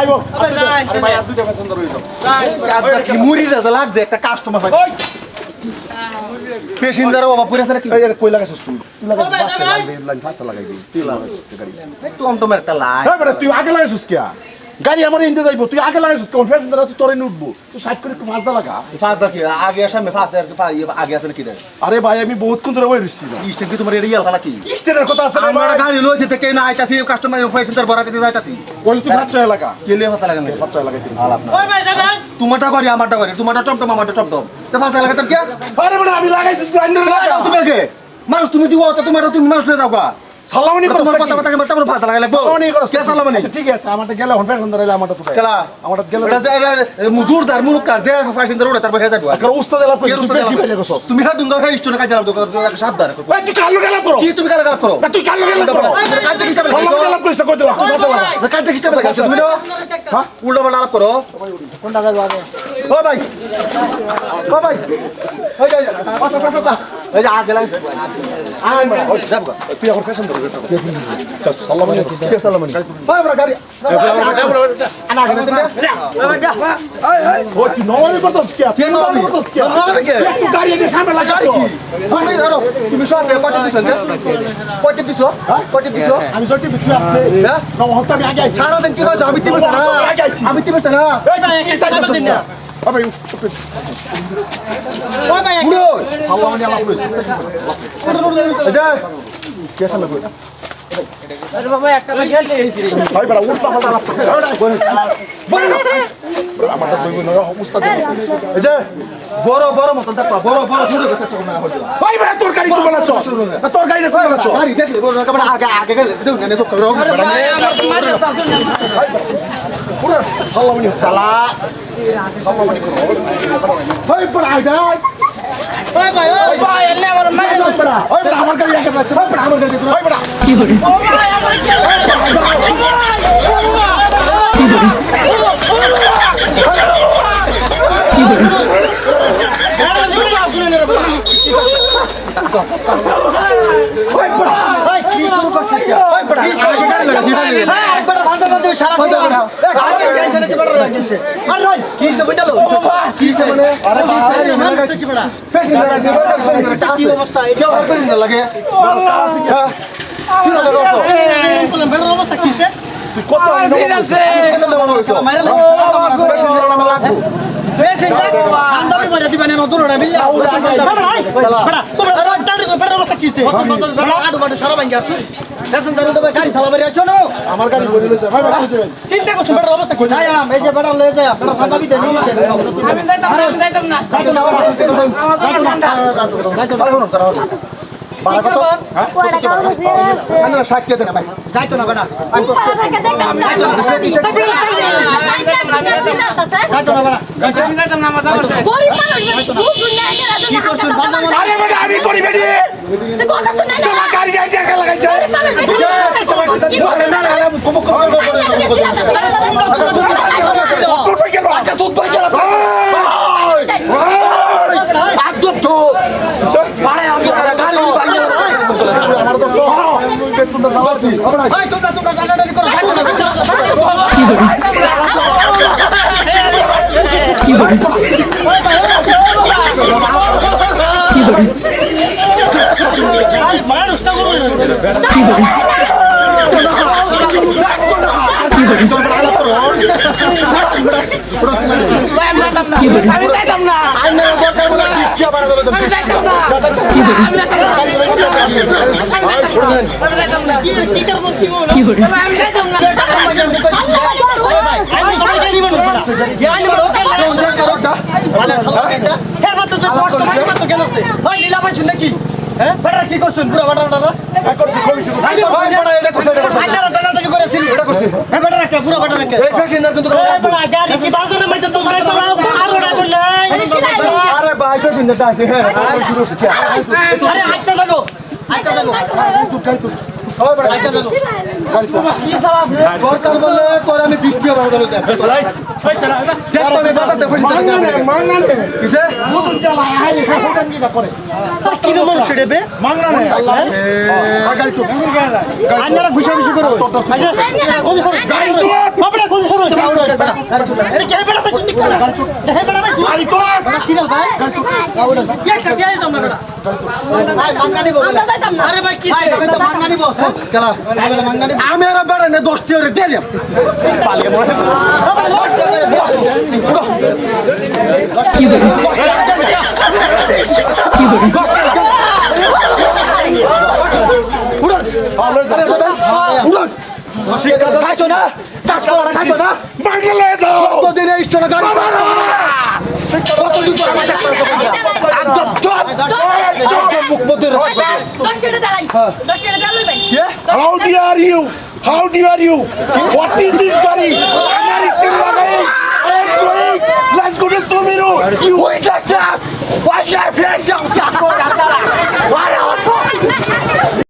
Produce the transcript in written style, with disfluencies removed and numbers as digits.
আইবো আরে ভাই আর দুইটা প্যাসেঞ্জার হইতো কি মুড়ি রে লাগছে একটা কাস্টমার ভাই প্যাসেঞ্জার বাবা পুরো সারা কি কই লাগাছস তুই লাগাছস বাসে লাগবে লাইন ফাঁসা লাগাই দিই তুই লাগাছস গাড়ি একটু অন্টমের একটা লাই এই বেটা তুই আগে লাগাছস কি গাড়ি আমার ইনতে যাইবো তুই আগে লাগাছস কোন প্যাসেঞ্জার তুই তোরে উঠবো তুই সাইড করে একটু ফাঁসদা লাগা ফাঁসদা কি আগে সামনে ফাঁসে আর আগে আছে নাকি রে আরে ভাই আমি বহুত কোন ধরে ওই রইছি না ইস্টেন কি তোমার এরিয়াল খালা কি স্টেনের কথা আছে আমরা গাড়ি লইছে তে কেউ না আইতাছি কাস্টমার প্যাসেঞ্জার ভরাতে যাইতাছি ওই তুই ফাঁসা লাগা কেলে ফাঁসা লাগানো ফাঁসা লাগাইতে ওই ভাই যাবেন তোমারটা করি আমারটা করি তোমারটা টমটম আমারটা টমটম তো ফাঁসা লাগাতে কি আরে বেটা আমি লাগাইছি তুই আন্ডার লাগা তুমি কে মানুষ তুমি দিও তো তোমারটা তুমি মানুষ লয়ে যাও গা সালামানি করছ তোমার কথা কথা তোমার ফাঁসা লাগা লাগবো সালামানি করছ কে সালামানি আচ্ছা ঠিক আছে আমারটা গেলে হন প্যাসেঞ্জার এলে আমারটা তো কেলা আমারটা গেলে মুজুরদার মুলুকদার যে প্যাসেঞ্জার ওড়ে তারপর হেজাবো আর উস্তাদ এলা তুই বেশি পেলে গছস তুমি না তুমি গাড়ি স্টোনে কাজ চালাও তো সাবধান ভাই তুই চালু গেলা করো কি তুমি কারা করো না তুই চালু গেলা করো কাজ কি চাবে সালাম গেলা কইছ কই দিলা তুই ফাঁসা লাগা কাজ কি চাবে তুমি না হ্যাঁ উল্টা পাল্টা আলাপ করো কোনটা যাবে আগে ও ভাই ও ভাই ওই যাই এই যে আগে লাগে আয় বড় ওই যাবো তুই এখন প্যাসেঞ্জার হয়ে যাও সালামানি কে সালামানি ভাই বড় গাড়ি আনা আগে দিতে ও কি নওয়ারি করছস কি কে নওয়ারি? নওয়ারি কে? তুই গাড়ি এনে সামনে লাগা কি তুমি ধরো তুমি সব কত দিছো কত দিছো কত দিছো আমি সত্যি বিক্রি আসলে হ্যাঁ না হতে আমি আগে আইছি সারা দিন কি বলছো আমি তিন না আমি তিন না এই ভাই কি সাইড দিন না আবে ওই ভাই পুরো সালামানি আলাপ কইছ যা কে সালাম আরে বাবা একটা তো গেল হইছি রে ভাই বড় উল্টা পাল্টা আলাপ করছ আমারটা কইব না উস্তাদ এই যে বড় বড় মতন দেখো বড় বড় শুরু করতে চাও না হলো ভাই বড় তোর গাড়ি কোন লাছ না তোর গাড়ি না কোন লাছ গাড়ি দেখলে বড় কাপড় আগে আগে গেলে সেটা নেনে সব করো পুরো সালামানি চালা সালামানি করো ভাই বড় আইডা ওই ভাই এনে আমার মাই ওই বড় আমার গাড়ি আগে লাছ ভাই বড় আমার গাড়ি ভাই বড় ও ভাই আমার কি ভাই বড় ভাই কি শুরু করছিস ভাই বড় আগে গাড়ি লাগাছি একবার ভাঙা ভাঙা সারা আগে গেছে নাকি বড় লাগিছে আর রই কি সব ডালো কি সব মানে আরে কি বড় কি অবস্থা এই কেউ হবে না লাগে কি লাগে বলেন বড় অবস্থা কিসে তুই কত মাইরা লাগবে প্যাসেঞ্জার আন্দামি করে দিবেন না দূরে মিল্লা বড় তোমরা টাড়ি বড় অবস্থা কিসে বড় আডু বাডু সারা ভাঙ্গা আছে প্যাসেঞ্জার তো গাড়ি চালাবারে আছো না আমার গাড়ি বলে লইছে ভাই ভাই চিন্তা করছ বড় অবস্থা কি যায় এই যে বড় লয়ে যায় বড় ফাঁদাবি দেন আমি যাইতাম না যাইতো না বড় সাক্ষী দেন ভাই যাইতো না বড় যাইতো না বড় আমি যাইতাম না আমার যাওয়ার আরে বেটা আমি করি বেটি চলা গাড়ি যাই দেখা লাগাইছে তোর পাই গেল আচ্ছা তোর পাই গেল একদম তো পারে আমি গাড়ি পাই গেল আমার তো সহ বেতনটা দাওয়াতি ভাই তোমরা টাটাটানি করো যাইতো না মানুষটা করো আমি যাইতাম না কি করবো আমি যাইতাম না নাকি হ্যাঁ কি করছেন পুরো বাটা আরে ভাই প্যাসেঞ্জারটা আছে হ্যাঁ শুরু হচ্ছে আরে হাঁটতে যাবো দরকার বললে তোর আমি বৃষ্টি আবার ঘুষা ঘুষি করো এটা কে বেড়া পাইছিস নিক না হে বেড়া পাইছিস আরে তো বেড়া সিরিয়াল ভাই একটা বিয়ে দাও না বেড়া ভাই মাঙ্গা নিব আরে ভাই কি এটা মাঙ্গা নিব খেলা মাঙ্গা নিব আমি আর বেড়া নে 10 টি করে দিলাম পালিয়ে মরে খাইছো না খাইছো না বাংলা দাও কতদিন এই স্টোরে গাড়ি কতদিন পর আমার একদম চুপ মুখপতির How dare you? How dare you? What is this Gary? Another is still running. I'm going. Let's go to Tomiro. Who is that chap? What's your friend? Why